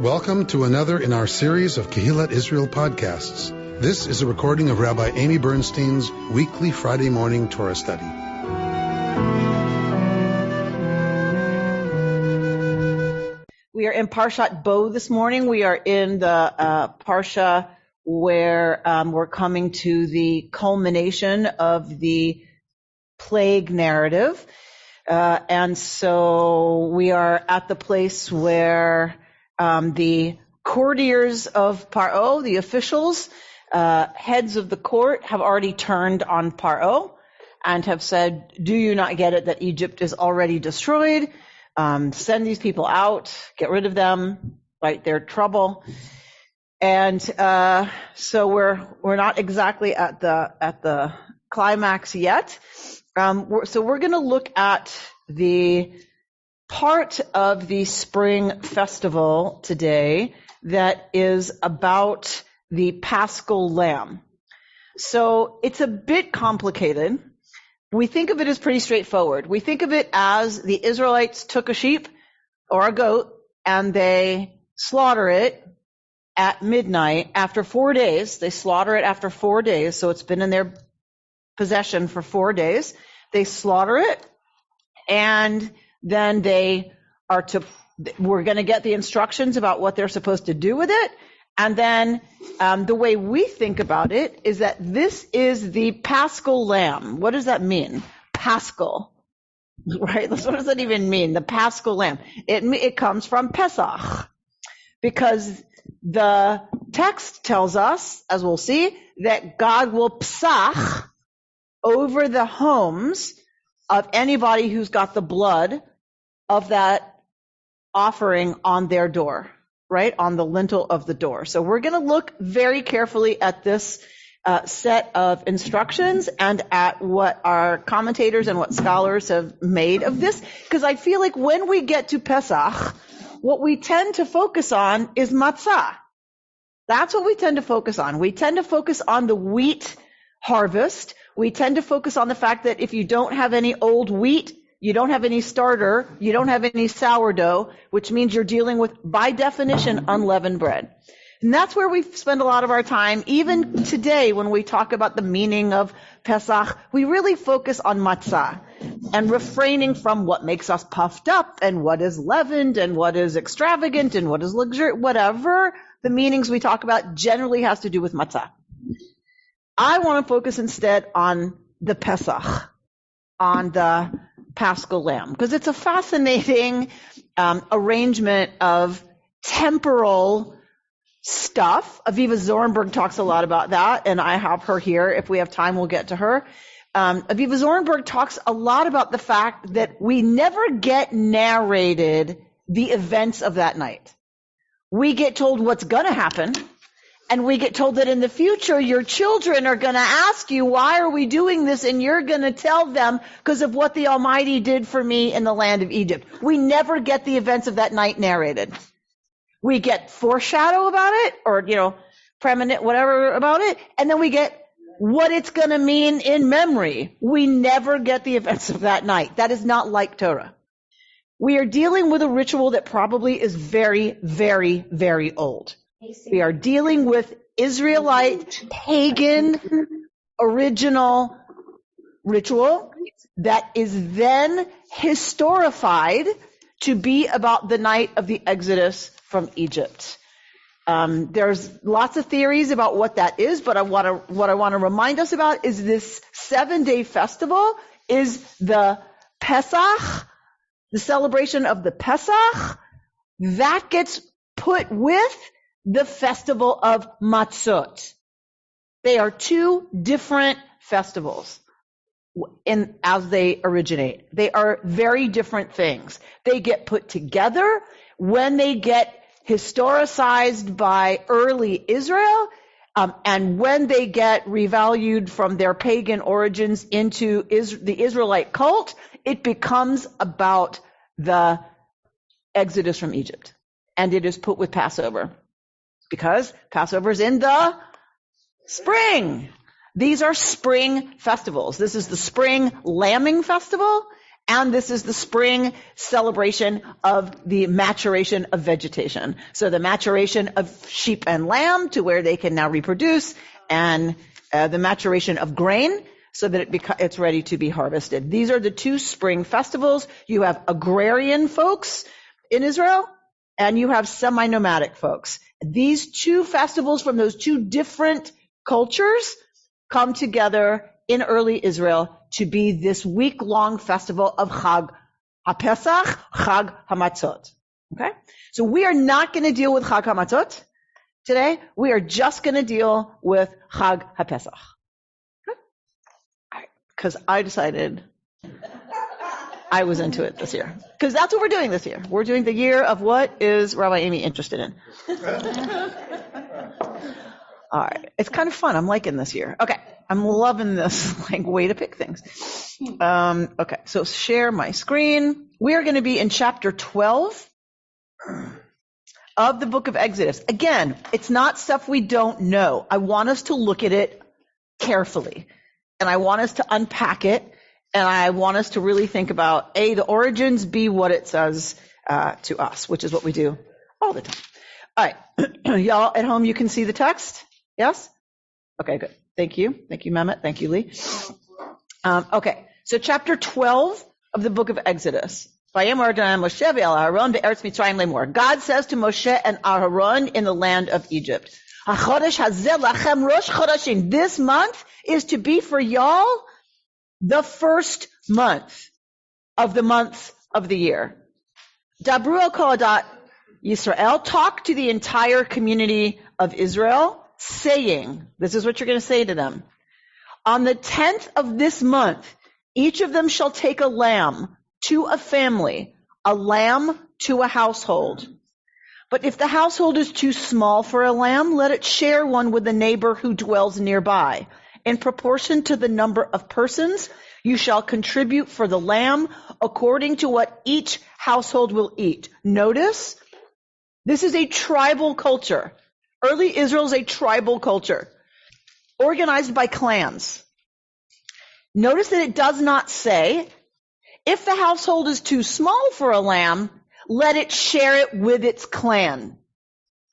Welcome to another in our series of Kehillat Israel podcasts. This is a recording of Rabbi Amy Bernstein's weekly Friday morning Torah study. We are in Parshat Bo this morning. We are in the Parsha where we're coming to the culmination of the plague narrative. And so we are at the place where the courtiers of Paro, the officials, heads of the court, have already turned on Paro and have said, do you not get it that Egypt is already destroyed? Send these people out, get rid of them, fight their trouble. And so we're not exactly at the climax yet. So we're going to look at the part of the spring festival today that is about the Paschal Lamb. So it's a bit complicated. We think of it as pretty straightforward. We think of it as the Israelites took a sheep or a goat and they slaughter it at midnight after 4 days. They slaughter it after 4 days, so it's been in their possession for 4 days. They slaughter it, and then we're going to get the instructions about what they're supposed to do with it. And then the way we think about it is that this is the Paschal Lamb. What does that mean? Paschal, right? What does that even mean? The Paschal Lamb. It comes from Pesach, because the text tells us, as we'll see, that God will psach over the homes of anybody who's got the blood of that offering on their door, right? On the lintel of the door. So we're going to look very carefully at this set of instructions and at what our commentators and what scholars have made of this, because I feel like when we get to Pesach, what we tend to focus on is matzah. That's what we tend to focus on. We tend to focus on the wheat harvest. We tend to focus on the fact that if you don't have any old wheat, you don't have any starter, you don't have any sourdough, which means you're dealing with, by definition, unleavened bread. And that's where we spend a lot of our time. Even today, when we talk about the meaning of Pesach, we really focus on matzah and refraining from what makes us puffed up and what is leavened and what is extravagant and what is luxurious. Whatever the meanings we talk about generally has to do with matzah. I want to focus instead on the Pesach, on the Paschal Lamb, because it's a fascinating arrangement of temporal stuff. Aviva Zornberg talks a lot about that, and I have her here. If we have time, we'll get to her. Aviva Zornberg talks a lot about the fact that we never get narrated the events of that night. We get told what's going to happen, and we get told that in the future, your children are going to ask you, why are we doing this? And you're going to tell them because of what the Almighty did for me in the land of Egypt. We never get the events of that night narrated. We get foreshadow about it, or, preeminent, whatever about it. And then we get what it's going to mean in memory. We never get the events of that night. That is not like Torah. We are dealing with a ritual that probably is very, very, very old. We are dealing with Israelite, pagan, original ritual that is then historified to be about the night of the Exodus from Egypt. There's lots of theories about what that is, but what I want to remind us about is this 7-day festival is the Pesach, the celebration of the Pesach, that gets put with the festival of Matzot. They are two different festivals as they originate. They are very different things. They get put together when they get historicized by early Israel, and when they get revalued from their pagan origins into the Israelite cult, it becomes about the Exodus from Egypt. And it is put with Passover, because Passover is in the spring. These are spring festivals. This is the spring lambing festival, And this is the spring celebration of the maturation of vegetation. So the maturation of sheep and lamb to where they can now reproduce, and the maturation of grain so that it's ready to be harvested. These are the two spring festivals. You have agrarian folks in Israel, and you have semi-nomadic folks. These two festivals from those two different cultures come together in early Israel to be this week-long festival of Chag HaPesach, Chag HaMatzot. Okay? So we are not going to deal with Chag HaMatzot today. We are just going to deal with Chag HaPesach. Because I decided I was into it this year. Because that's what we're doing this year. We're doing the year of what is Rabbi Amy interested in. All right. It's kind of fun. I'm liking this year. Okay. I'm loving this way to pick things. Okay. So share my screen. We are going to be in chapter 12 of the book of Exodus. Again, it's not stuff we don't know. I want us to look at it carefully, and I want us to unpack it, and I want us to really think about, A, the origins, B, what it says to us, which is what we do all the time. All right. Y'all at home, you can see the text? Yes? Okay, good. Thank you. Thank you, Mehmet. Thank you, Lee. Okay. So chapter 12 of the book of Exodus. God says to Moshe and Aaron in the land of Egypt, this month is to be for y'all the first month of the year. Dabru al Kohadat Yisrael, talk to the entire community of Israel, saying, this is what you're going to say to them. On the 10th of this month, each of them shall take a lamb to a family, a lamb to a household. But if the household is too small for a lamb, let it share one with the neighbor who dwells nearby. In proportion to the number of persons, you shall contribute for the lamb according to what each household will eat. Notice, this is a tribal culture. Early Israel is a tribal culture, organized by clans. Notice that it does not say, if the household is too small for a lamb, let it share it with its clan.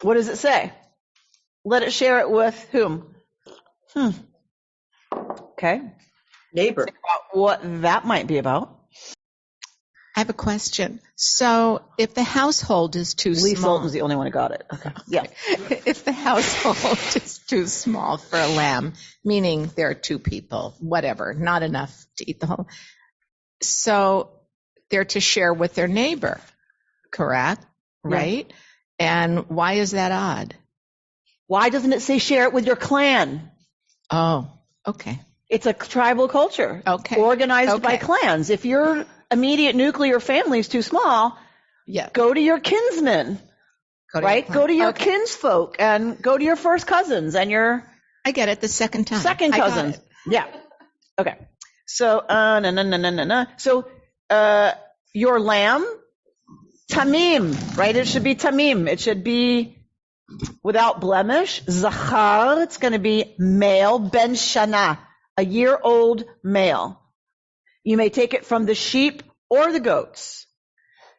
What does it say? Let it share it with whom? Okay. Neighbor. Think about what that might be about. I have a question. So if the household is too Lee small. Sultan's the only one who got it. Okay. Yeah. If the household is too small for a lamb, meaning there are two people, whatever, not enough to eat the whole. So they're to share with their neighbor, correct? Right? Yeah. And why is that odd? Why doesn't it say share it with your clan? Oh, okay. It's a tribal culture. Okay. Organized by clans. If your immediate nuclear family is too small, go to your kinsmen, right? Go to your kinsfolk and go to your first cousins and your... I get it the second time. Second cousins. Yeah. Okay. So, So, your lamb, tamim, right? It should be tamim. It should be without blemish. Zachar, it's going to be male, ben shana, a year-old male. You may take it from the sheep or the goats.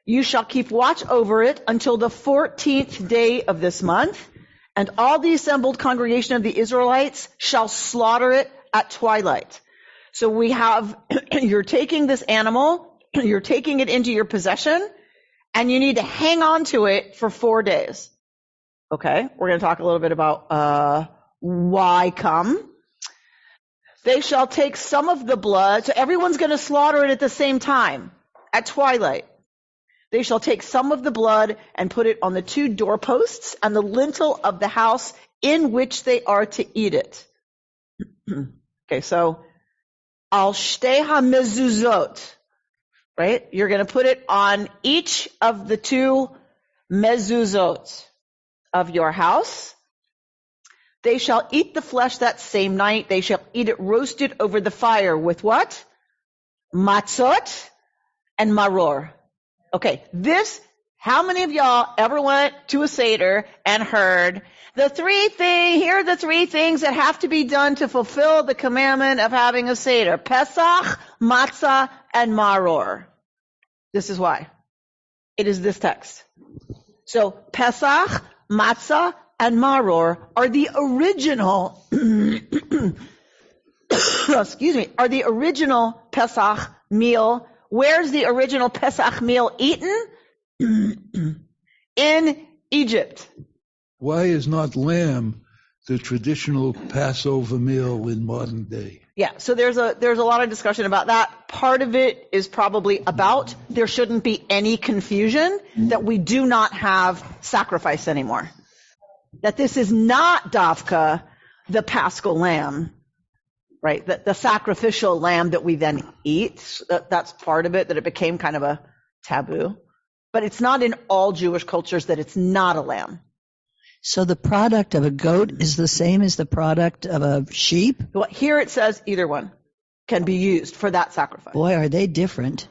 You shall keep watch over it until the 14th day of this month, and all the assembled congregation of the Israelites shall slaughter it at twilight. So we have, you're taking this animal, you're taking it into your possession, and you need to hang on to it for 4 days. Okay, we're going to talk a little bit about why come. They shall take some of the blood, so everyone's going to slaughter it at the same time, at twilight. They shall take some of the blood and put it on the 2 doorposts and the lintel of the house in which they are to eat it. Okay, so al shtei ha-mezuzot, right? You're going to put it on each of the 2 mezuzot of your house. They shall eat the flesh that same night. They shall eat it roasted over the fire with what? Matzot and maror. Okay, how many of y'all ever went to a Seder and heard here are the 3 things that have to be done to fulfill the commandment of having a Seder? Pesach, matzah, and maror. This is why. It is this text. So Pesach, Matzah, and Maror are the original, excuse me, are the original Pesach meal. Where's the original Pesach meal eaten? In Egypt. Why is not lamb the traditional Passover meal in modern day? Yeah, so there's a lot of discussion about that. Part of it is probably about there shouldn't be any confusion that we do not have sacrifice anymore. That this is not Davka, the Paschal lamb, right? The sacrificial lamb that we then eat. That's part of it, that it became kind of a taboo. But it's not in all Jewish cultures that it's not a lamb. So the product of a goat is the same as the product of a sheep? Well, here it says either one can be used for that sacrifice. Boy, are they different.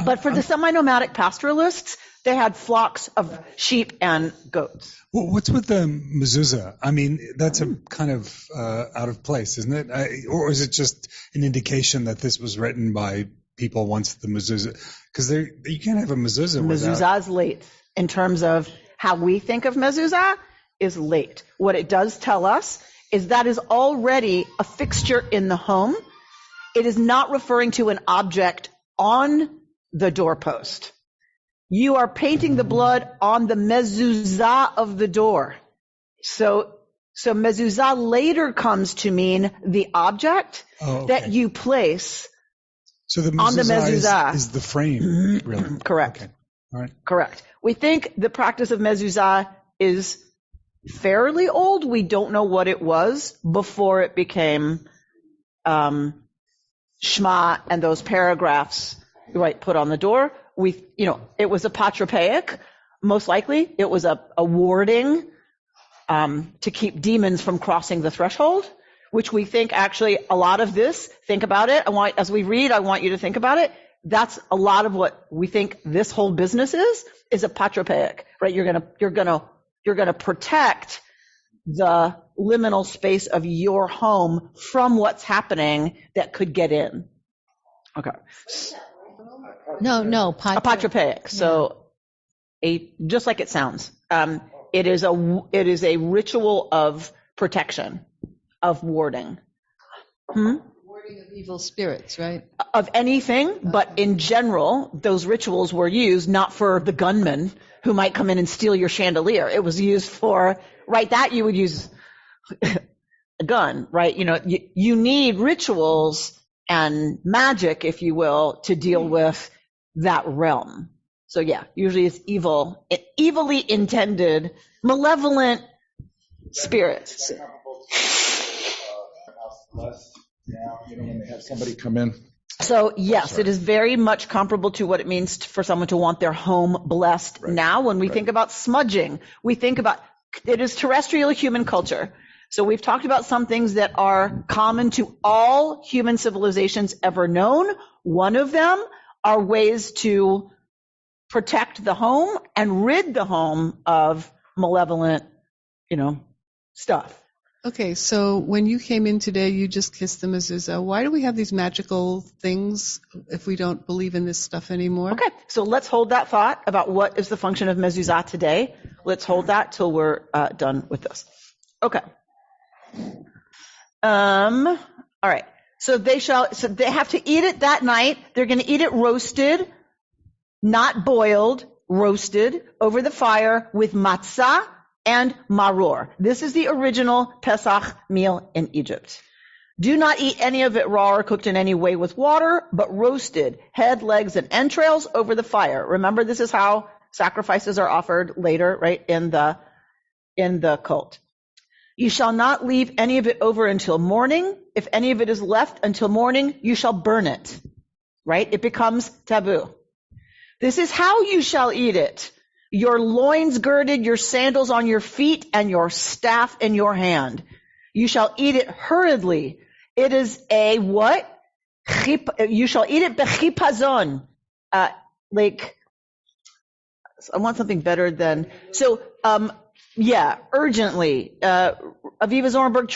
But for the semi-nomadic pastoralists, they had flocks of sheep and goats. Well, what's with the mezuzah? I mean, that's a kind of out of place, isn't it? Or is it just an indication that this was written by people once the mezuzah? Because you can't have a mezuzah without... Mezuzah is late in terms of how we think of mezuzah is late. What it does tell us is that is already a fixture in the home. It is not referring to an object on the doorpost. You are painting the blood on the mezuzah of the door. So mezuzah later comes to mean the object that you place so the on the mezuzah. Is the frame, really? Correct. Okay. All right. Correct. We think the practice of mezuzah is fairly old. We don't know what it was before it became Shema and those paragraphs, right, put on the door. It was a patropaic, most likely. It was a warding to keep demons from crossing the threshold, which we think actually a lot of this, think about it. As we read, I want you to think about it. That's a lot of what we think this whole business is a patropaic, right? You're gonna protect the liminal space of your home from what's happening that could get in. Okay. No, A patropaic. So just like it sounds, it is a ritual of protection, of warding. Warding of evil spirits, right? Of anything, but in general, those rituals were used not for the gunman who might come in and steal your chandelier. It was used for, right, that you would use a gun, right? You need rituals and magic, if you will, to deal with that realm. So yeah, usually it's evilly intended, malevolent spirits. When they have somebody come in. So yes, it is very much comparable to what it means for someone to want their home blessed. Right. Now, when we think about smudging, we think about, it is terrestrial human culture. So we've talked about some things that are common to all human civilizations ever known. One of them are ways to protect the home and rid the home of malevolent, stuff. Okay, so when you came in today, you just kissed the mezuzah. Why do we have these magical things if we don't believe in this stuff anymore? Okay, so let's hold that thought about what is the function of mezuzah today. Let's hold that till we're done with this. Okay. All right. So they have to eat it that night. They're going to eat it roasted, not boiled, roasted over the fire with matzah and maror. This is the original Pesach meal in Egypt. Do not eat any of it raw or cooked in any way with water, but roasted, head, legs, and entrails over the fire. Remember, this is how sacrifices are offered later, right, in the cult. You shall not leave any of it over until morning. If any of it is left until morning, you shall burn it, right? It becomes taboo. This is how you shall eat it. Your loins girded, your sandals on your feet, and your staff in your hand. You shall eat it hurriedly. It is a what? You shall eat it bechipazon. I want something better than, urgently. Aviva Zornberg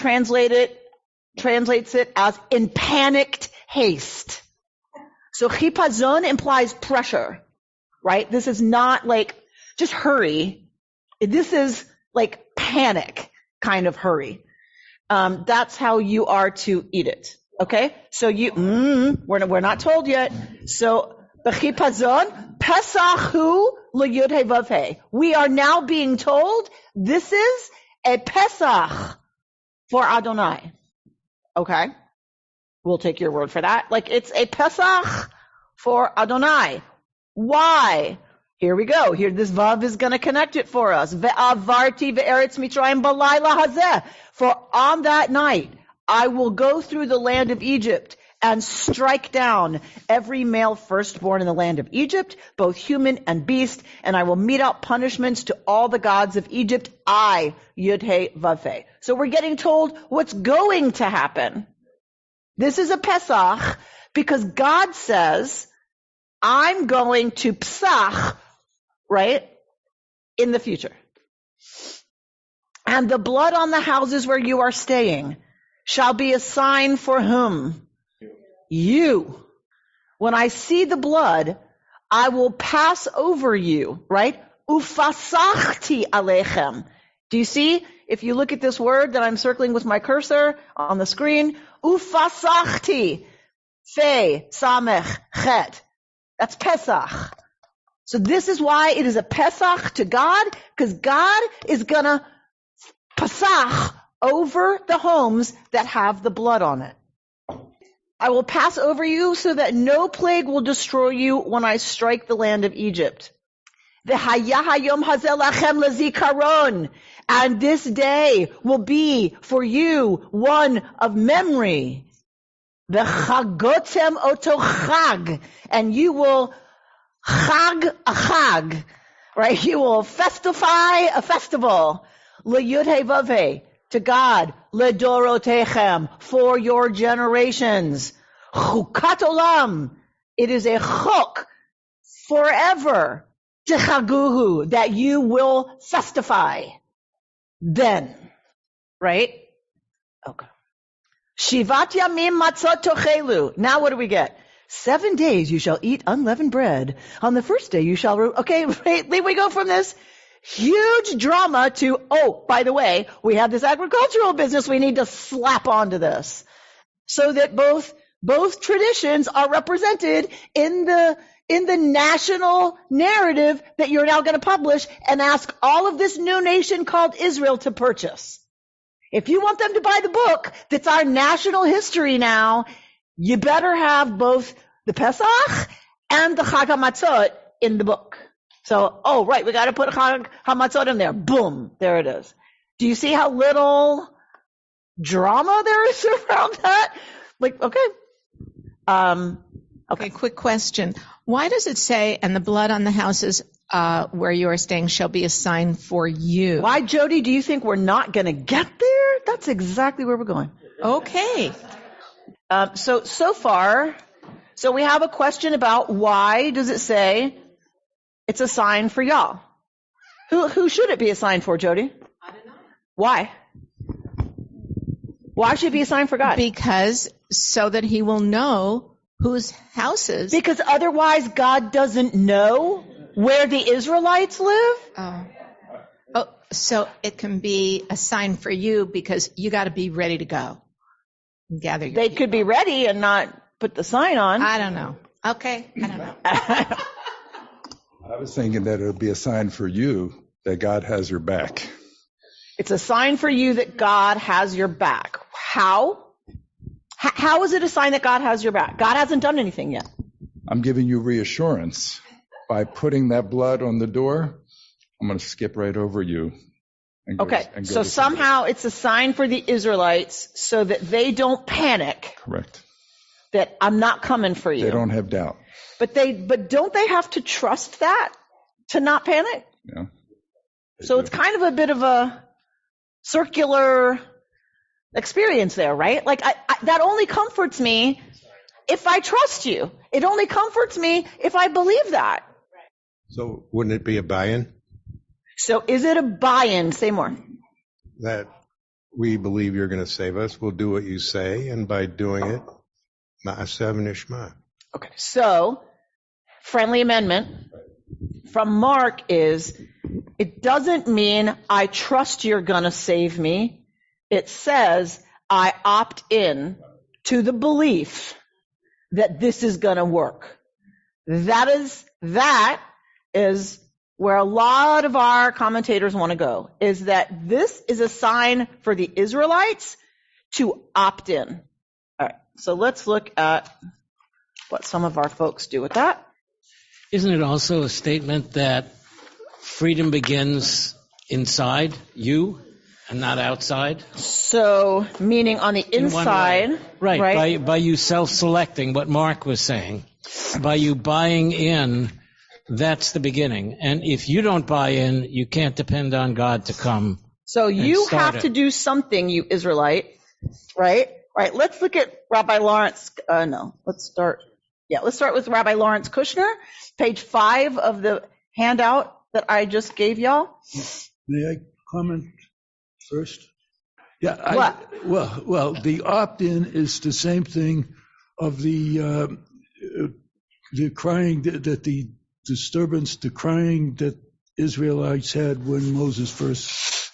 translates it as in panicked haste. So chipazon implies pressure, right? This is not like just hurry. This is like panic kind of hurry. That's how you are to eat it. Okay? So we're not told yet. So b'chipazon pesachu l'yud he vav he. We are now being told this is a Pesach for Adonai. Okay? We'll take your word for that. Like it's a Pesach for Adonai. Why? Here we go. Here, this vav is going to connect it for us. Ve'avarti ve'eretz Mitzrayim balayla hazeh. For on that night, I will go through the land of Egypt and strike down every male firstborn in the land of Egypt, both human and beast, and I will mete out punishments to all the gods of Egypt. I, Yud He Vav He. So we're getting told what's going to happen. This is a Pesach because God says, I'm going to Pesach, right, in the future. And the blood on the houses where you are staying shall be a sign for whom? You. When I see the blood, I will pass over you, right? Ufasachti alechem. Do you see? If you look at this word that I'm circling with my cursor on the screen, ufasachti, fe, samech, chet. That's Pesach. So this is why it is a Pesach to God, because God is gonna Pesach over the homes that have the blood on it. I will pass over you so that no plague will destroy you when I strike the land of Egypt. And this day will be for you one of memory. V'chagotem oto chag, and you will chag a chag, right? You will festify a festival. L'yud he vav he, to God, ledorotechem, for your generations. Chukat olam, it is a chok, forever, techaguhu, that you will festify. Then, right? Okay. Shivat yamim matzot tochelu. Now what do we get? 7 days you shall eat unleavened bread. On the first day you shall... Okay, right, we go from this huge drama to, oh, by the way, we have this agricultural business we need to slap onto this. So that both traditions are represented in the national narrative that you're now going to publish and ask all of this new nation called Israel to purchase. If you want them to buy the book that's our national history now, you better have both the Pesach and the Chag HaMatzot in the book. So, oh, right, we got to put Chag HaMatzot in there. Boom, there it is. Do you see how little drama there is around that? Like, okay. Okay, quick question. Why does it say, and the blood on the houses where you are staying shall be a sign for you? Why, Jody, do you think we're not going to get there? That's exactly where we're going. Okay. So far, we have a question about why does it say it's a sign for y'all? Who should it be a sign for, Jody? I don't know. Why? Why should it be a sign for God? Because so that he will know whose houses. Because otherwise God doesn't know where the Israelites live? Oh, so it can be a sign for you because you got to be ready to go. Gather your They people. could be ready and not put the sign on. I don't know. Okay, I don't know. I was thinking that it would be a sign for you that God has your back. It's a sign for you that God has your back. How? How is it a sign that God has your back? God hasn't done anything yet. I'm giving you reassurance. By putting that blood on the door, I'm going to skip right over you. And go, Okay, and go so to somehow it's a sign for the Israelites so that they don't panic. Correct. That I'm not coming for you. They don't have doubt. But don't they have to trust that to not panic? Yeah. So it's kind of a bit of a circular experience there, right? Like that only comforts me if I trust you. It only comforts me if I believe that. So wouldn't it be a buy-in? So is it a buy-in? Say more. That we believe you're going to save us. We'll do what you say. And by doing it, ma'aseh v'nishma. Okay, so friendly amendment from Mark is, it doesn't mean I trust you're going to save me. It says I opt in to the belief that this is going to work. That is where a lot of our commentators want to go, is that this is a sign for the Israelites to opt in. All right, so let's look at what some of our folks do with that. Isn't it also a statement that freedom begins inside you and not outside? So, meaning on the inside, right? By you self-selecting, what Mark was saying, by you buying in, that's the beginning. And if you don't buy in, you can't depend on God to come. So you have to do something, you Israelite, right? Right. Let's look at Rabbi Lawrence. Let's start with Rabbi Lawrence Kushner, page 5 of the handout that I just gave y'all. May I comment first? Yeah. What? Well, the opt-in is the same thing of the crying that the disturbance, the crying that Israelites had when Moses first.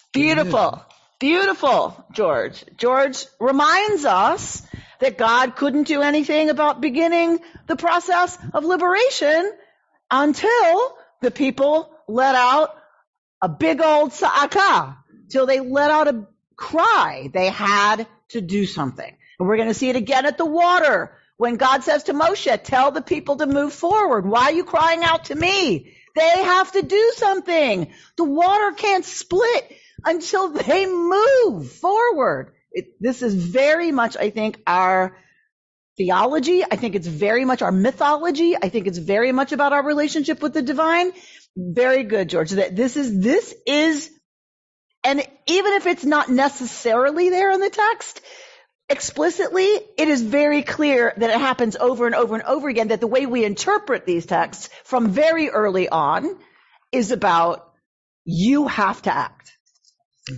Beautiful, George. George reminds us that God couldn't do anything about beginning the process of liberation until the people let out a big old sa'aka, till they let out a cry. They had to do something. And we're going to see it again at the water when God says to Moshe, tell the people to move forward. Why are you crying out to me? They have to do something. The water can't split until they move forward. This is very much, I think, our theology. I think it's very much our mythology. I think it's very much about our relationship with the divine. Very good, George. This is, and even if it's not necessarily there in the text, explicitly, it is very clear that it happens over and over and over again, that the way we interpret these texts from very early on is about you have to act.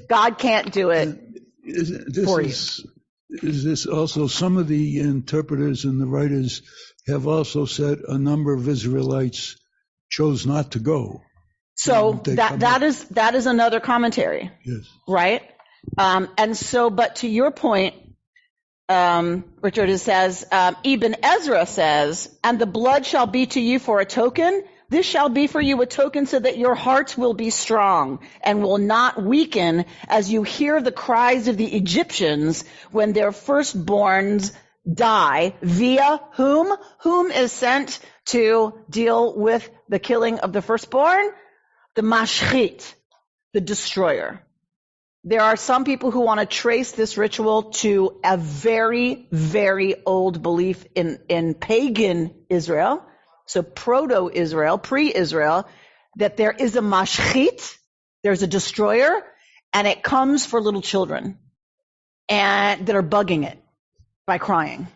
God can't do it for you. Is this also, some of the interpreters and the writers have also said a number of Israelites chose not to go. So that is another commentary. Yes. Right? But to your point, Richard, it says, Ibn Ezra says, and the blood shall be to you for a token. This shall be for you a token so that your hearts will be strong and will not weaken as you hear the cries of the Egyptians when their firstborns die. Via whom? Whom is sent to deal with the killing of the firstborn? The mashchit, the destroyer. There are some people who want to trace this ritual to a very, very old belief in pagan Israel, so proto-Israel, pre-Israel, that there is a mashchit, there's a destroyer, and it comes for little children and that are bugging it by crying.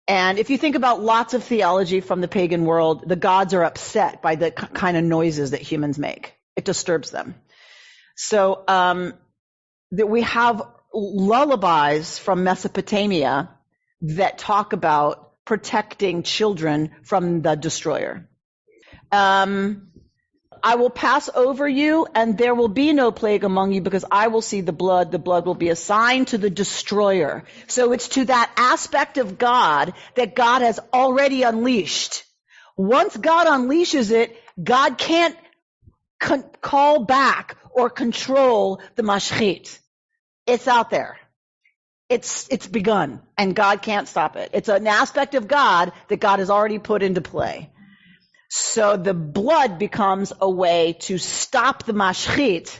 And if you think about lots of theology from the pagan world, the gods are upset by the kind of noises that humans make. It disturbs them. So that we have lullabies from Mesopotamia that talk about protecting children from the destroyer. I will pass over you, and there will be no plague among you, because I will see the blood. The blood will be a sign to the destroyer. So it's to that aspect of God that God has already unleashed. Once God unleashes it, God can't call back or control the mashchit. It's out there. It's begun, and God can't stop it. It's an aspect of God that God has already put into play. So the blood becomes a way to stop the mashchit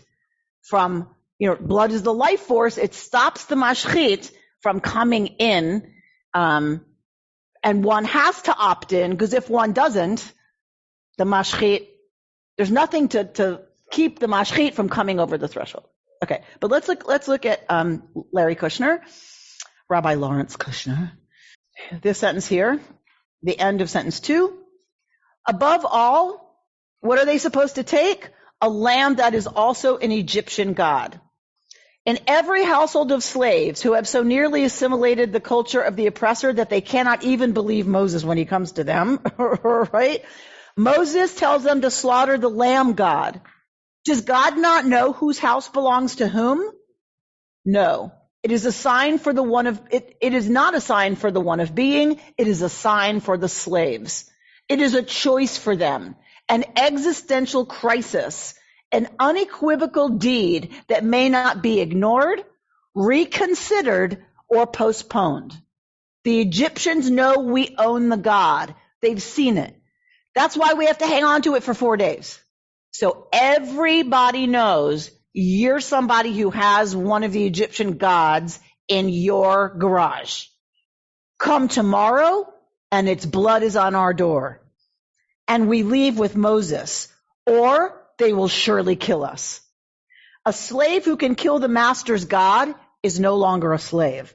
from, blood is the life force. It stops the mashchit from coming in, and one has to opt in, because if one doesn't, the mashchit, there's nothing to keep the mashchit from coming over the threshold. Okay, but let's look at Larry Kushner, Rabbi Lawrence Kushner. This sentence here, the end of sentence 2. Above all, what are they supposed to take? A lamb that is also an Egyptian god. In every household of slaves who have so nearly assimilated the culture of the oppressor that they cannot even believe Moses when he comes to them, right? Moses tells them to slaughter the lamb god. Does God not know whose house belongs to whom? No. It is a sign for the one of, it is not a sign for the one of being. It is a sign for the slaves. It is a choice for them, an existential crisis, an unequivocal deed that may not be ignored, reconsidered, or postponed. The Egyptians know we own the God. They've seen it. That's why we have to hang on to it for 4 days. So everybody knows you're somebody who has one of the Egyptian gods in your garage. Come tomorrow, and its blood is on our door. And we leave with Moses, or they will surely kill us. A slave who can kill the master's God is no longer a slave.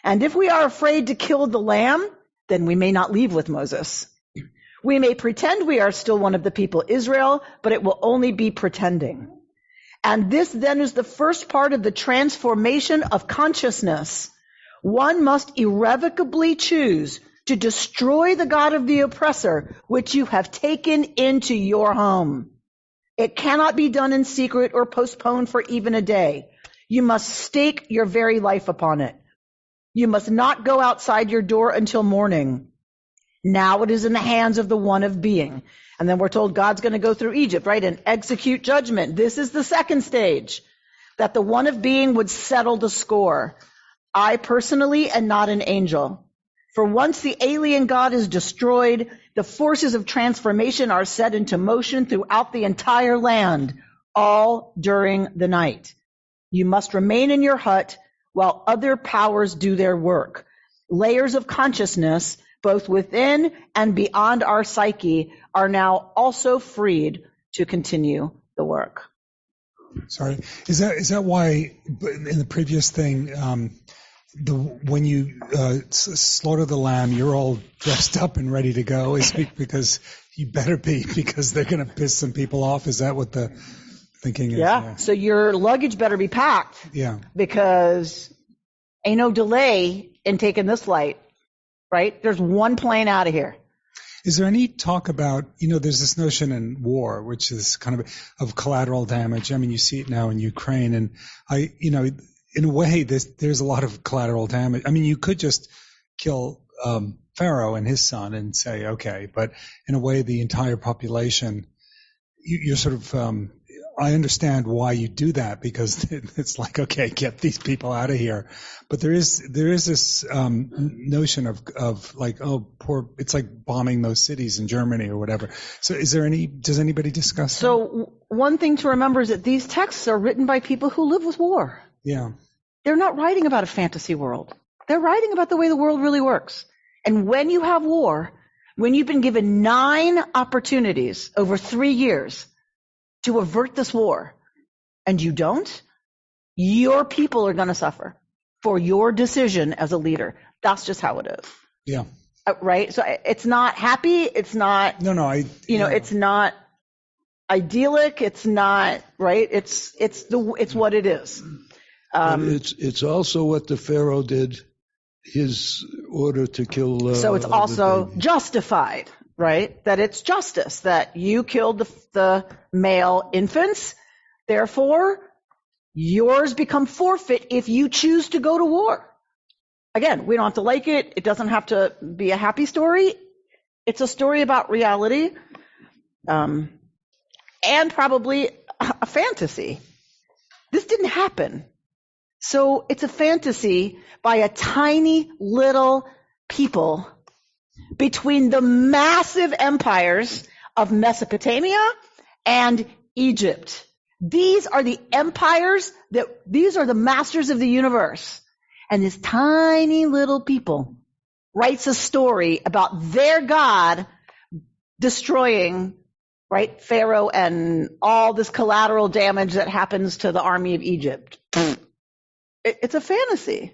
And if we are afraid to kill the lamb, then we may not leave with Moses. We may pretend we are still one of the people Israel, but it will only be pretending. And this then is the first part of the transformation of consciousness. One must irrevocably choose to destroy the God of the oppressor, which you have taken into your home. It cannot be done in secret or postponed for even a day. You must stake your very life upon it. You must not go outside your door until morning. Now it is in the hands of the one of being. And then we're told God's going to go through Egypt, right, and execute judgment. This is the second stage, that the one of being would settle the score. I personally am not an angel. For once the alien God is destroyed, the forces of transformation are set into motion throughout the entire land, all during the night. You must remain in your hut while other powers do their work. Layers of consciousness, both within and beyond our psyche, are now also freed to continue the work. Sorry, is that why in the previous thing, when you slaughter the lamb, you're all dressed up and ready to go? Is it because you better be, because they're going to piss some people off? Is that what the thinking is? Yeah. So your luggage better be packed. Yeah. Because ain't no delay in taking this flight. Right? There's one plane out of here. Is there any talk about, there's this notion in war, which is kind of collateral damage. I mean, you see it now in Ukraine, and in a way, there's a lot of collateral damage. I mean, you could just kill Pharaoh and his son and say, okay, but in a way, the entire population, you're sort of, I understand why you do that, because it's like, okay, get these people out of here. But there is this notion of like, oh, poor, it's like bombing those cities in Germany or whatever. So does anybody discuss that? So one thing to remember is that these texts are written by people who live with war. Yeah. They're not writing about a fantasy world. They're writing about the way the world really works. And when you have war, when you've been given 9 opportunities over 3 years to avert this war, and you don't, your people are going to suffer for your decision as a leader. That's just how it is. Yeah. Right? So it's not happy. It's not, it's not idyllic. It's not, right? It's what it is. It's also what the Pharaoh did, his order to kill. So it's also justified. Right? That it's justice, that you killed the male infants, therefore yours become forfeit if you choose to go to war. Again, we don't have to like it. It doesn't have to be a happy story. It's a story about reality, and probably a fantasy. This didn't happen. So it's a fantasy by a tiny little people between the massive empires of Mesopotamia and Egypt. These are the empires these are the masters of the universe. And this tiny little people writes a story about their God destroying, right, Pharaoh and all this collateral damage that happens to the army of Egypt. It's a fantasy.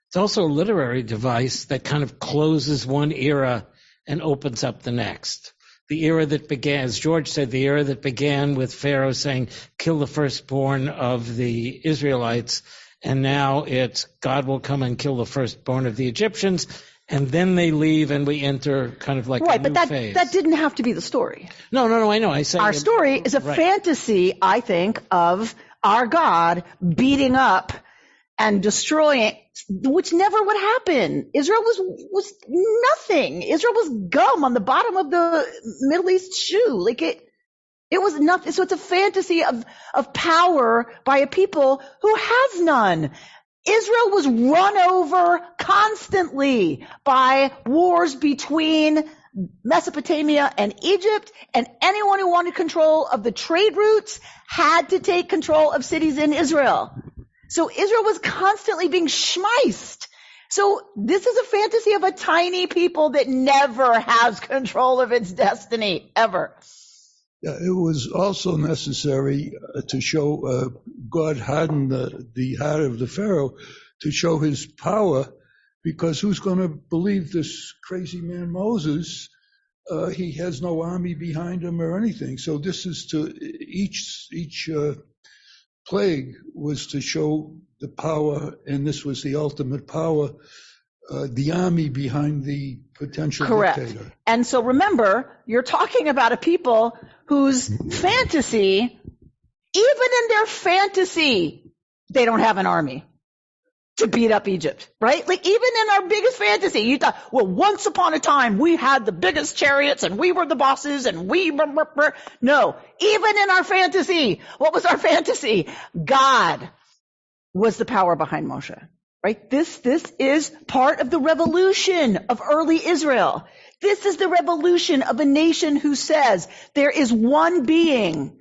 It's also a literary device that kind of closes one era and opens up the next. the era that began, as George said, the era that began with Pharaoh saying, kill the firstborn of the Israelites, and now it's God will come and kill the firstborn of the Egyptians, and then they leave and we enter kind of like a new phase. That didn't have to be the story. No, I know. Our story is a fantasy, I think, of our God beating up and destroying, which never would happen. Israel was nothing. Israel was gum on the bottom of the Middle East shoe. Like it was nothing. So it's a fantasy of power by a people who has none. Israel was run over constantly by wars between Mesopotamia and Egypt, and anyone who wanted control of the trade routes had to take control of cities in Israel. So Israel was constantly being schmeiced. So this is a fantasy of a tiny people that never has control of its destiny, ever. Yeah, it was also necessary to show God hardened the heart of the Pharaoh to show his power, because who's going to believe this crazy man Moses? He has no army behind him or anything. So this is to each plague was to show the power, and this was the ultimate power, the army behind the potential dictator. And so remember, you're talking about a people whose fantasy, even in their fantasy, they don't have an army to beat up Egypt, right? Like even in our biggest fantasy, you thought, well, once upon a time we had the biggest chariots and we were the bosses and we, no, even in our fantasy, what was our fantasy? God was the power behind Moshe, right? This is part of the revolution of early Israel. This is the revolution of a nation who says there is one being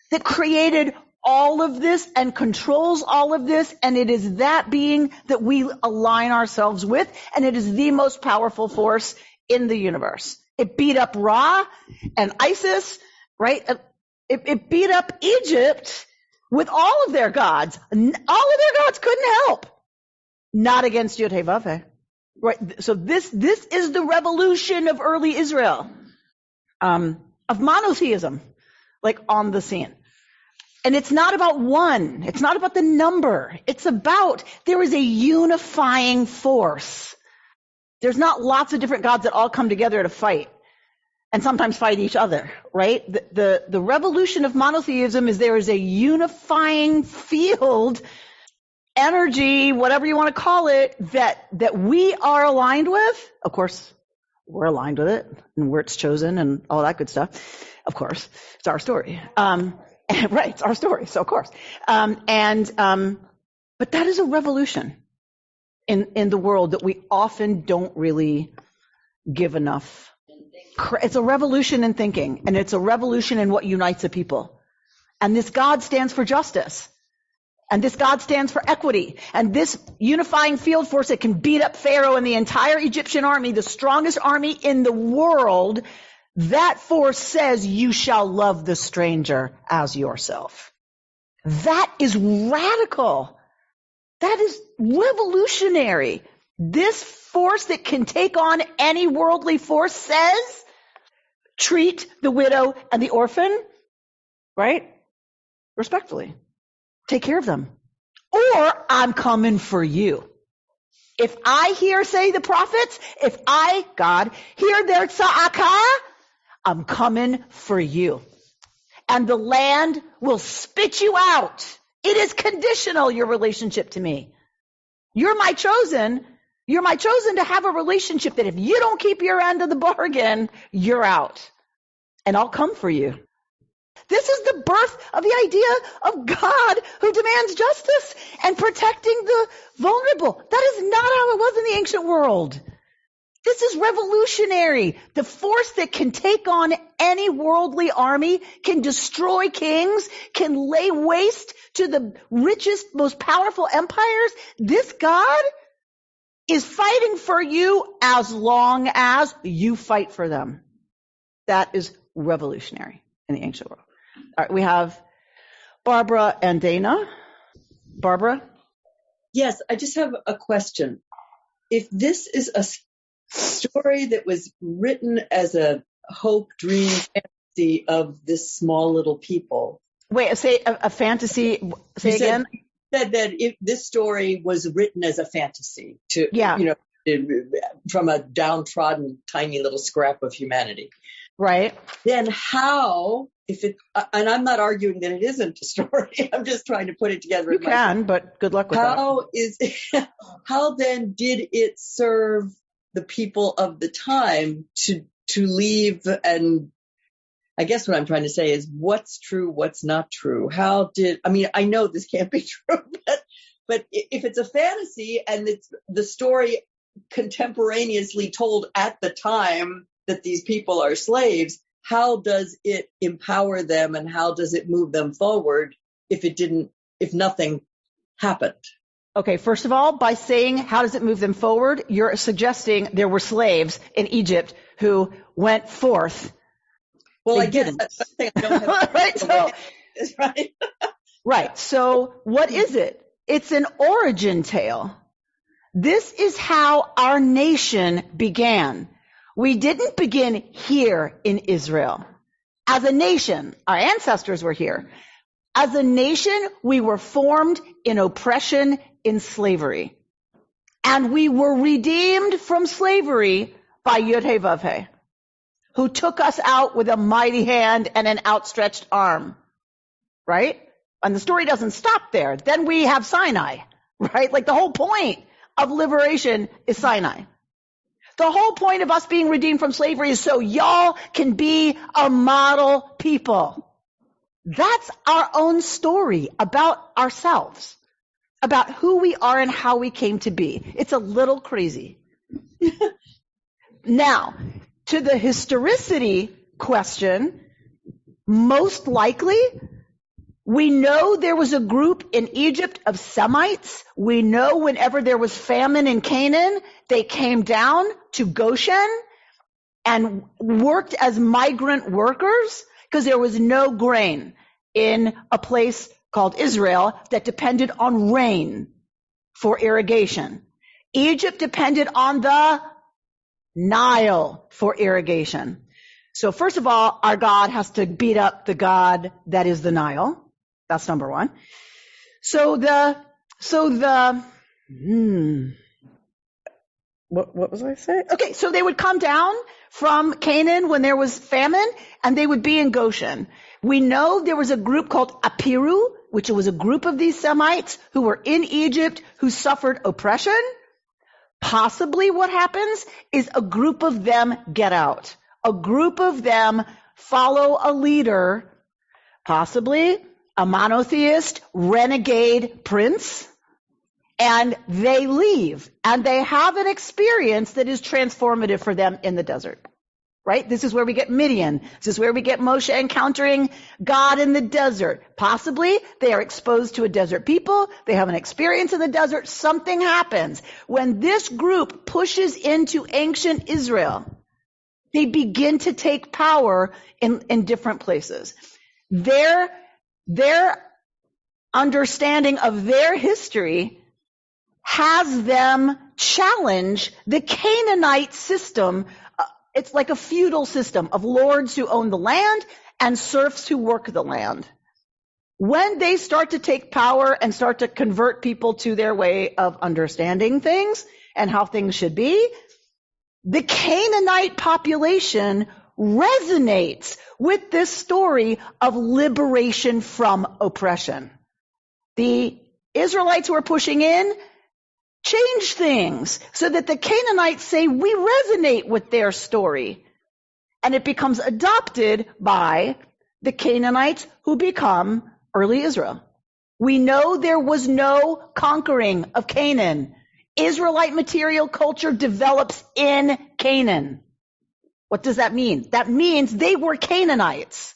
that created all of this and controls all of this, and it is that being that we align ourselves with, and it is the most powerful force in the universe. It beat up Ra and ISIS, right? It beat up Egypt with all of their gods. All of their gods couldn't help. Not against Yud-Heh-Vav-Heh. Right? So this is the revolution of early Israel, of monotheism, like on the scene. And it's not about one. It's not about the number. It's about there is a unifying force. There's not lots of different gods that all come together to fight and sometimes fight each other, right? The revolution of monotheism is there is a unifying field, energy, whatever you want to call it, that we are aligned with. Of course, we're aligned with it and where it's chosen and all that good stuff. Of course, it's our story. Right, it's our story, so of course. But that is a revolution in the world that we often don't really give enough. It's a revolution in thinking, and it's a revolution in what unites a people. And this God stands for justice. And this God stands for equity. And this unifying field force that can beat up Pharaoh and the entire Egyptian army, the strongest army in the world, that force says you shall love the stranger as yourself. That is radical. That is revolutionary. This force that can take on any worldly force says, treat the widow and the orphan, right? Respectfully. Take care of them. Or I'm coming for you. If I hear, say the prophets, if I, God, hear their tza'akah, I'm coming for you. And the land will spit you out. It is conditional, your relationship to me. You're my chosen. You're my chosen to have a relationship that if you don't keep your end of the bargain, you're out. And I'll come for you. This is the birth of the idea of God who demands justice and protecting the vulnerable. That is not how it was in the ancient world. This is revolutionary. The force that can take on any worldly army, can destroy kings, can lay waste to the richest, most powerful empires. This God is fighting for you as long as you fight for them. That is revolutionary in the ancient world. All right, we have Barbara and Dana. Barbara? Yes, I just have a question. If this is a story that was written as a hope, dream, fantasy of this small little people. Wait, say a fantasy. Say You again. said that this story was written as a fantasy to, from a downtrodden, tiny little scrap of humanity. Right. Then how, and I'm not arguing that it isn't a story. I'm just trying to put it together. You can, but good luck with that. How then did it serve the people of the time to leave? And I guess what I'm trying to say is what's true, what's not true. I know this can't be true, but if it's a fantasy and it's the story contemporaneously told at the time that these people are slaves, how does it empower them and how does it move them forward if nothing happened? Okay, first of all, by saying how does it move them forward, you're suggesting there were slaves in Egypt who went forth. Well, I guess that's the thing I don't have. Right. So, right. Right. So what is it? It's an origin tale. This is how our nation began. We didn't begin here in Israel. As a nation, our ancestors were here. As a nation, we were formed in oppression, in slavery. And we were redeemed from slavery by Yud-Heh Vav-Heh, who took us out with a mighty hand and an outstretched arm. Right? And the story doesn't stop there. Then we have Sinai, right? Like the whole point of liberation is Sinai. The whole point of us being redeemed from slavery is so y'all can be a model people. That's our own story about ourselves, about who we are and how we came to be. It's a little crazy. Now, to the historicity question, most likely, we know there was a group in Egypt of Semites. We know whenever there was famine in Canaan, they came down to Goshen and worked as migrant workers because there was no grain in a place called Israel that depended on rain for irrigation. Egypt depended on the Nile for irrigation. So first of all, our God has to beat up the God that is the Nile. That's number one. What was I saying? Okay, so they would come down from Canaan when there was famine, and they would be in Goshen. We know there was a group called Apiru, which was a group of these Semites who were in Egypt who suffered oppression. Possibly what happens is a group of them get out. A group of them follow a leader, possibly a monotheist, renegade prince, and they leave, and they have an experience that is transformative for them in the desert, right? This is where we get Midian. This is where we get Moshe encountering God in the desert. Possibly they are exposed to a desert people. They have an experience in the desert. Something happens. When this group pushes into ancient Israel, they begin to take power in different places. Their understanding of their history has them challenge the Canaanite system. It's like a feudal system of lords who own the land and serfs who work the land. When they start to take power and start to convert people to their way of understanding things and how things should be, the Canaanite population resonates with this story of liberation from oppression. The Israelites who are pushing in change things so that the Canaanites say we resonate with their story. And it becomes adopted by the Canaanites who become early Israel. We know there was no conquering of Canaan. Israelite material culture develops in Canaan. What does that mean? That means they were Canaanites.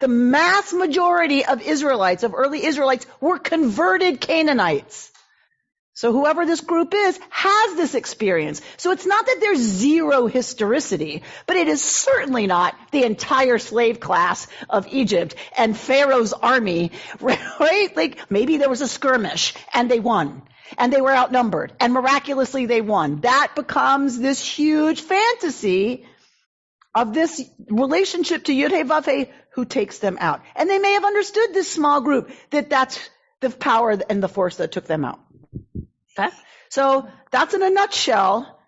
The mass majority of Israelites, of early Israelites, were converted Canaanites. So whoever this group is has this experience. So it's not that there's zero historicity, but it is certainly not the entire slave class of Egypt and Pharaoh's army, right? Like maybe there was a skirmish and they won. And they were outnumbered, and miraculously they won. That becomes this huge fantasy of this relationship to Yud Hey Vav Hey who takes them out. And they may have understood, this small group, that that's the power and the force that took them out. Okay? So that's in a nutshell.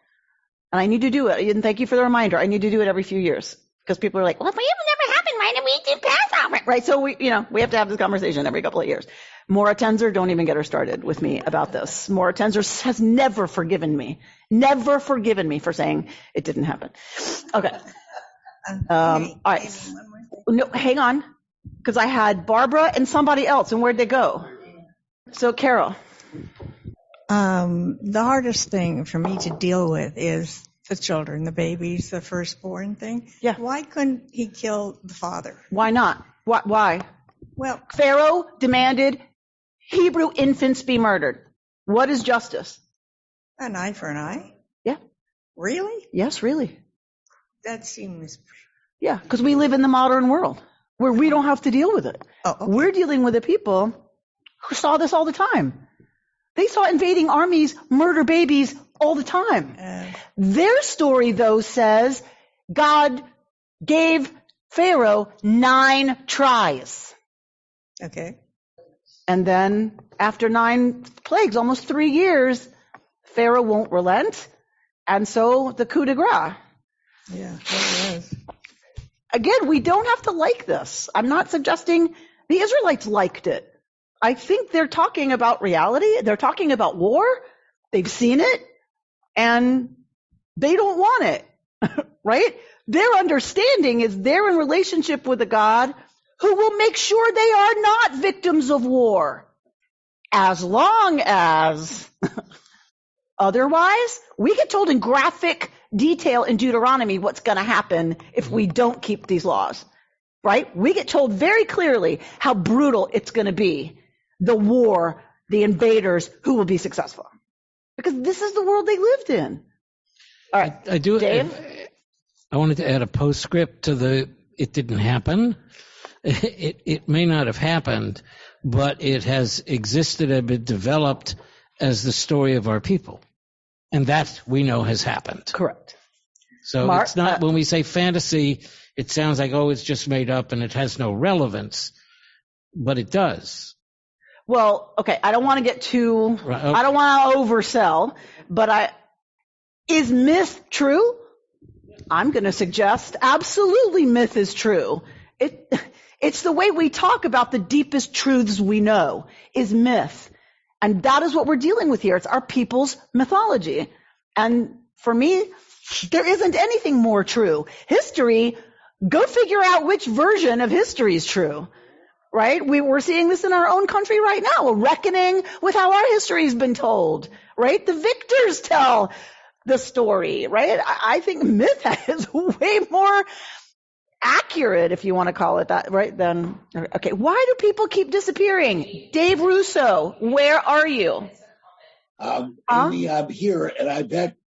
And I need to do it. And thank you for the reminder. I need to do it every few years. Because people are like, well, if it never happened, why did we do Passover? Right? So we have to have this conversation every couple of years. Maura Tenzer, don't even get her started with me about this. Maura Tenzer has never forgiven me for saying it didn't happen. Okay. All right. No, hang on. Because I had Barbara and somebody else. And where'd they go? So, Carol. The hardest thing for me to deal with is the children, the babies, the firstborn thing. Yeah. Why couldn't he kill the father? Why not? Why? Well, Pharaoh demanded Hebrew infants be murdered. What is justice? an eye for an eye? Yeah. Really? Yes, really. That seems... Yeah, because we live in the modern world where we don't have to deal with it. Oh, okay. We're dealing with the people who saw this all the time. They saw invading armies murder babies all the time. Their story, though, says God gave Pharaoh 9 tries. Okay. And then after 9 plagues, almost 3 years, Pharaoh won't relent. And so the coup de grace. Yeah, that is. Again, we don't have to like this. I'm not suggesting the Israelites liked it. I think they're talking about reality. They're talking about war. They've seen it, and they don't want it, right? Their understanding is they're in relationship with a God who will make sure they are not victims of war, as long as otherwise, we get told in graphic detail in Deuteronomy what's going to happen if we don't keep these laws, right? We get told very clearly how brutal it's going to be. The war, the invaders, who will be successful. Because this is the world they lived in. All right, I do. Dave? I wanted to add a postscript to the it didn't happen. It may not have happened, but it has existed and been developed as the story of our people. And that we know has happened. Correct. So Mark, it's not, when we say fantasy, it sounds like, oh, it's just made up and it has no relevance. But it does. Well, okay, I don't want to get too, Right, okay. I don't want to oversell, but is myth true? I'm going to suggest absolutely myth is true. It's the way we talk about the deepest truths we know is myth. And that is what we're dealing with here. It's our people's mythology. And for me, there isn't anything more true. History, go figure out which version of history is true. Right? We're seeing this in our own country right now, a reckoning with how our history has been told, right? The victors tell the story, right? I think myth is way more accurate, if you want to call it that, right? Okay, why do people keep disappearing? Dave Russo, where are you? Amy, I'm here, and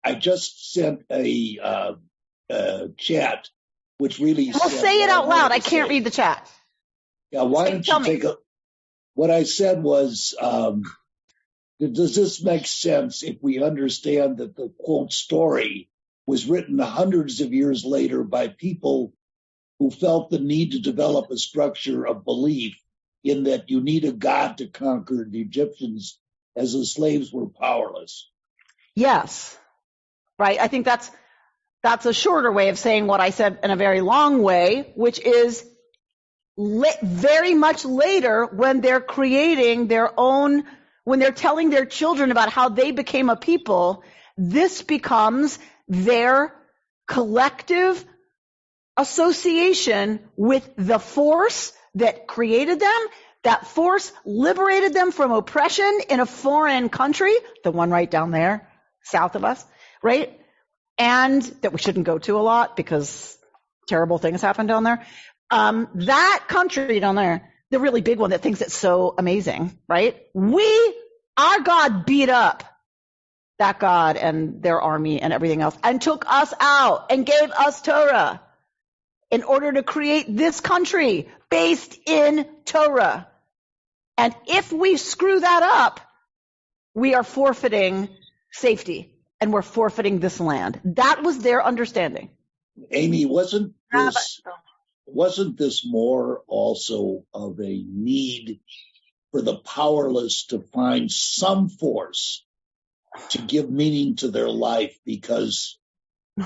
I just sent a chat, which really. Well, say it out loud. I can't read the chat. Yeah, why don't you take what I said was, does this make sense if we understand that the quote story was written hundreds of years later by people who felt the need to develop a structure of belief in that you need a God to conquer the Egyptians as the slaves were powerless? Yes. Right. I think that's a shorter way of saying what I said in a very long way, which is very much later when they're creating their own, when they're telling their children about how they became a people, this becomes their collective association with the force that created them. That force liberated them from oppression in a foreign country, the one right down there, south of us, right? And that we shouldn't go to a lot because terrible things happen down there. That country down there, the really big one that thinks it's so amazing, right? Our God beat up that God and their army and everything else and took us out and gave us Torah in order to create this country based in Torah. And if we screw that up, we are forfeiting safety and we're forfeiting this land. That was their understanding. Amy, wasn't this more also of a need for the powerless to find some force to give meaning to their life? Because,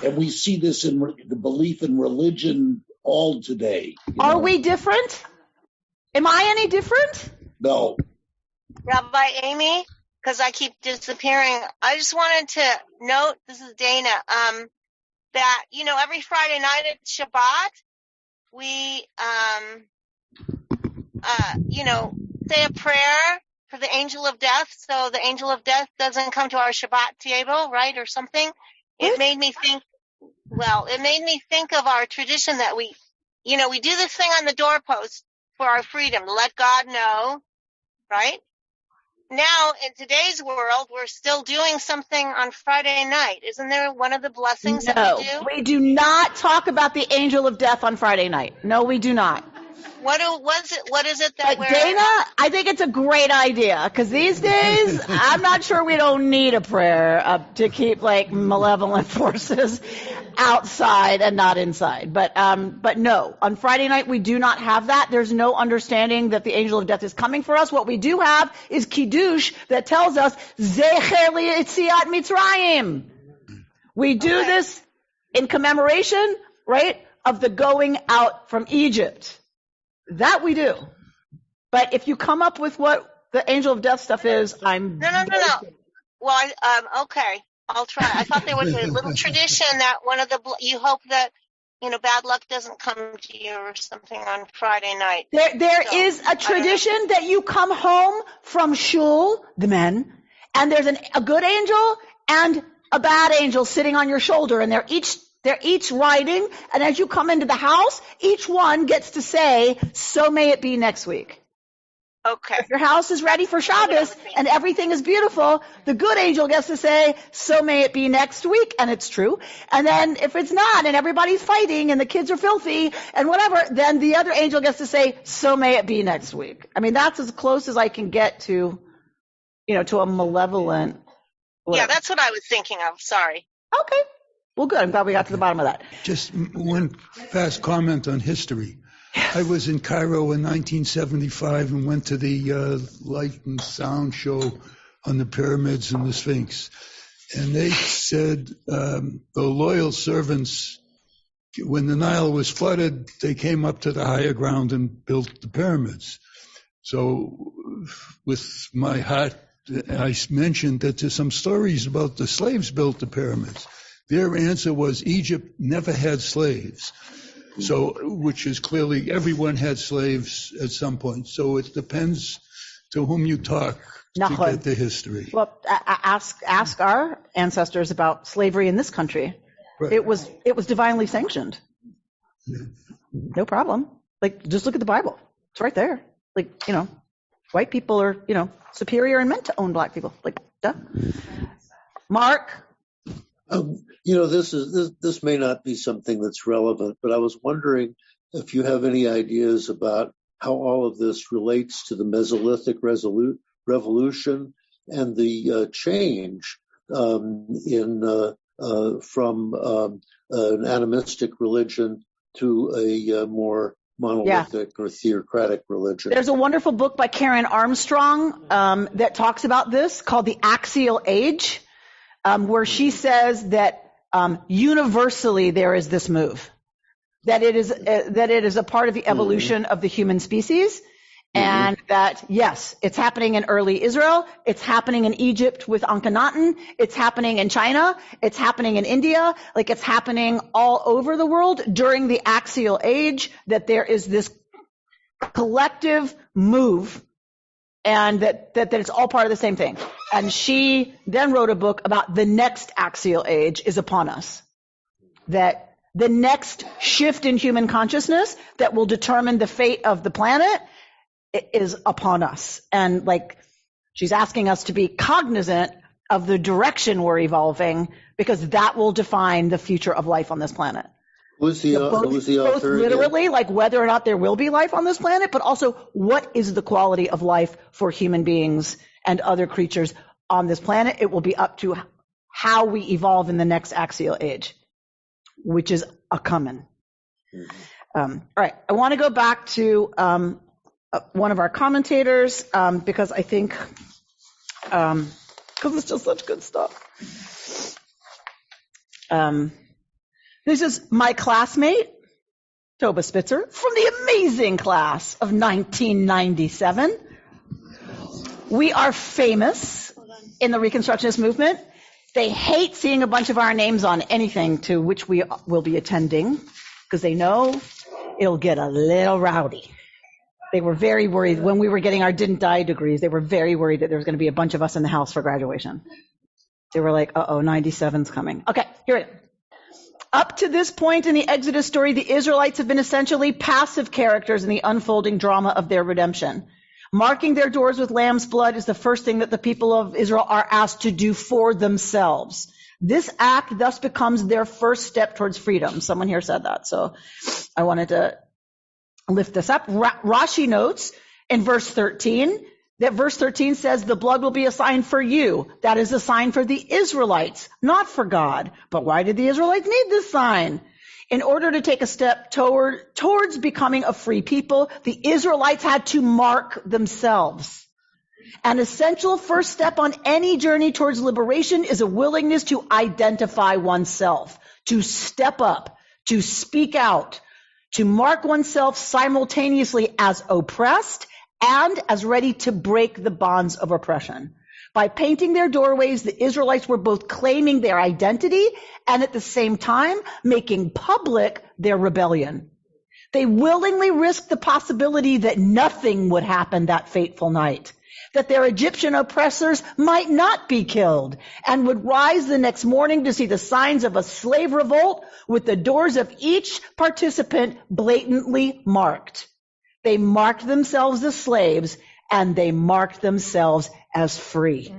and we see this in the belief in religion all today. Are we different? Am I any different? No. Rabbi Amy, because I keep disappearing, I just wanted to note, this is Dana, that, every Friday night at Shabbat, we, say a prayer for the angel of death, so the angel of death doesn't come to our Shabbat table, right, or something. It made me think of our tradition that we do this thing on the doorpost for our freedom, to let God know, right? Now, in today's world, we're still doing something on Friday night. Isn't there one of the blessings that we do? No, we do not talk about the angel of death on Friday night. No, we do not. What is it that we're... Dana, I think it's a great idea, because these days, I'm not sure we don't need a prayer to keep, malevolent forces outside and not inside. But no, on Friday night, we do not have that. There's no understanding that the angel of death is coming for us. What we do have is Kiddush that tells us, Zecher li'etziat Mitzrayim. We do this in commemoration, right, of the going out from Egypt. That we do. But if you come up with what the angel of death stuff is, I'm... No. Well, okay. I'll try. I thought there was a little tradition that you hope that, bad luck doesn't come to you or something on Friday night. There is a tradition that you come home from shul, the men, and there's a good angel and a bad angel sitting on your shoulder, and they're each riding, and as you come into the house, each one gets to say, so may it be next week. Okay. If your house is ready for Shabbos and everything is beautiful, the good angel gets to say, so may it be next week, and it's true. And then if it's not, and everybody's fighting, and the kids are filthy, and whatever, then the other angel gets to say, so may it be next week. I mean, that's as close as I can get to, to a malevolent... Yeah, that's what I was thinking of. Sorry. Okay. Well, good. I'm glad we got to the bottom of that. Just one fast comment on history. I was in Cairo in 1975 and went to the light and sound show on the pyramids and the Sphinx. And they said the loyal servants, when the Nile was flooded, they came up to the higher ground and built the pyramids. So with my heart, I mentioned that there's some stories about the slaves built the pyramids. Their answer was Egypt never had slaves. So, which is clearly everyone had slaves at some point. So it depends to whom you talk to get the history. Well, ask our ancestors about slavery in this country. Right. It was divinely sanctioned. Yeah. No problem. Just look at the Bible. It's right there. White people are, superior and meant to own black people. Duh. Mark? This may not be something that's relevant, but I was wondering if you have any ideas about how all of this relates to the Mesolithic revolution and the change from an animistic religion to a more monolithic or theocratic religion. There's a wonderful book by Karen Armstrong that talks about this called The Axial Age. Where she says that universally there is this move, that it is a part of the evolution of the human species, and that yes, it's happening in early Israel, it's happening in Egypt with Akhenaten, it's happening in China, it's happening in India, it's happening all over the world during the axial age. That there is this collective move. And that it's all part of the same thing. And she then wrote a book about the next axial age is upon us. That the next shift in human consciousness that will determine the fate of the planet is upon us. And she's asking us to be cognizant of the direction we're evolving, because that will define the future of life on this planet. Who's the author? Both literally, whether or not there will be life on this planet, but also what is the quality of life for human beings and other creatures on this planet. It will be up to how we evolve in the next axial age. which is a coming. All right, I want to go back to one of our commentators because I think, because it's just such good stuff. This is my classmate, Toba Spitzer, from the amazing class of 1997. We are famous in the Reconstructionist movement. They hate seeing a bunch of our names on anything to which we will be attending because they know it'll get a little rowdy. They were very worried when we were getting our didn't die degrees. They were very worried that there was going to be a bunch of us in the house for graduation. They were like, 97's coming. Okay, here it is. Up to this point in the Exodus story, the Israelites have been essentially passive characters in the unfolding drama of their redemption. Marking their doors with lamb's blood is the first thing that the people of Israel are asked to do for themselves. This act thus becomes their first step towards freedom. Someone here said that, so I wanted to lift this up. Rashi notes in verse 13 that verse 13 says the blood will be a sign for you. That is a sign for the Israelites, not for God. But why did the Israelites need this sign? In order to take a step towards becoming a free people, the Israelites had to mark themselves. An essential first step on any journey towards liberation is a willingness to identify oneself, to step up, to speak out, to mark oneself simultaneously as oppressed and as ready to break the bonds of oppression. By painting their doorways, the Israelites were both claiming their identity and at the same time making public their rebellion. They willingly risked the possibility that nothing would happen that fateful night, that their Egyptian oppressors might not be killed, and would rise the next morning to see the signs of a slave revolt with the doors of each participant blatantly marked. They marked themselves as slaves, and they marked themselves as free.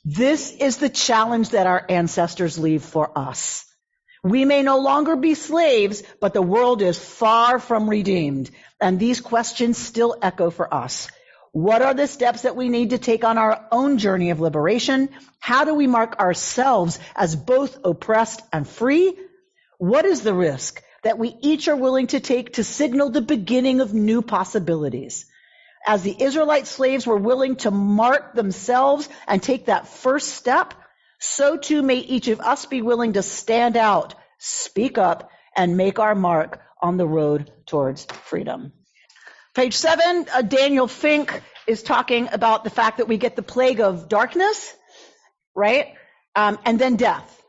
This is the challenge that our ancestors leave for us. We may no longer be slaves, but the world is far from redeemed, and these questions still echo for us. What are the steps that we need to take on our own journey of liberation? How do we mark ourselves as both oppressed and free? What is the risk that we each are willing to take to signal the beginning of new possibilities? As the Israelite slaves were willing to mark themselves and take that first step, so too may each of us be willing to stand out, speak up, and make our mark on the road towards freedom. Page 7, Daniel Fink is talking about the fact that we get the plague of darkness, right? And then death.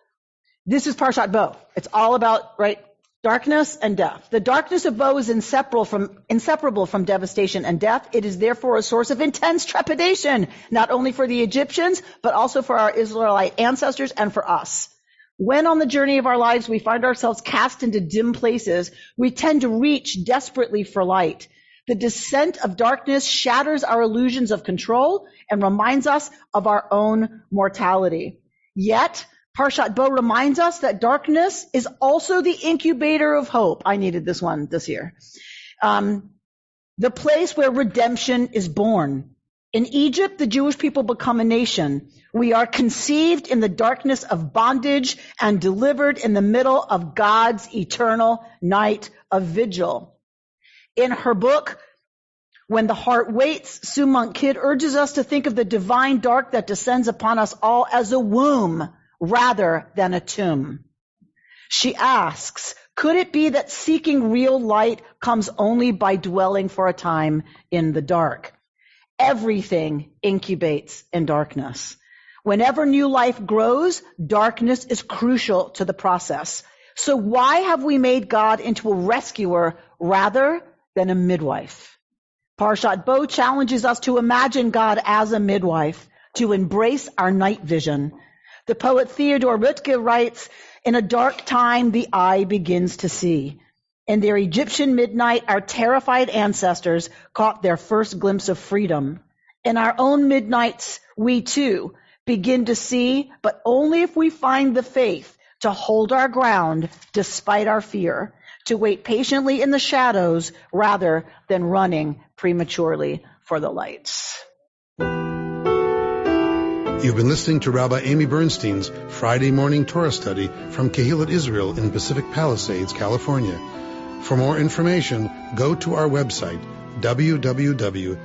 This is Parshat Bo. It's all about, right, darkness and death. The darkness of Bo is inseparable from devastation and death. It is therefore a source of intense trepidation, not only for the Egyptians, but also for our Israelite ancestors and for us. When on the journey of our lives we find ourselves cast into dim places, we tend to reach desperately for light. The descent of darkness shatters our illusions of control and reminds us of our own mortality. Yet, Parshat Bo reminds us that darkness is also the incubator of hope. I needed this one this year. The place where redemption is born. In Egypt, the Jewish people become a nation. We are conceived in the darkness of bondage and delivered in the middle of God's eternal night of vigil. In her book, When the Heart Waits, Sue Monk Kidd urges us to think of the divine dark that descends upon us all as a womb rather than a tomb. She asks, could it be that seeking real light comes only by dwelling for a time in the dark? Everything incubates in darkness. Whenever new life grows, darkness is crucial to the process. So why have we made God into a rescuer rather than a midwife? Parshat Bo challenges us to imagine God as a midwife, to embrace our night vision. The poet Theodore Rutke writes, in a dark time, the eye begins to see. In their Egyptian midnight, our terrified ancestors caught their first glimpse of freedom. In our own midnights, we too begin to see, but only if we find the faith to hold our ground despite our fear, to wait patiently in the shadows rather than running prematurely for the lights. You've been listening to Rabbi Amy Bernstein's Friday Morning Torah Study from Kehillat Israel in Pacific Palisades, California. For more information, go to our website, www.ourki.org.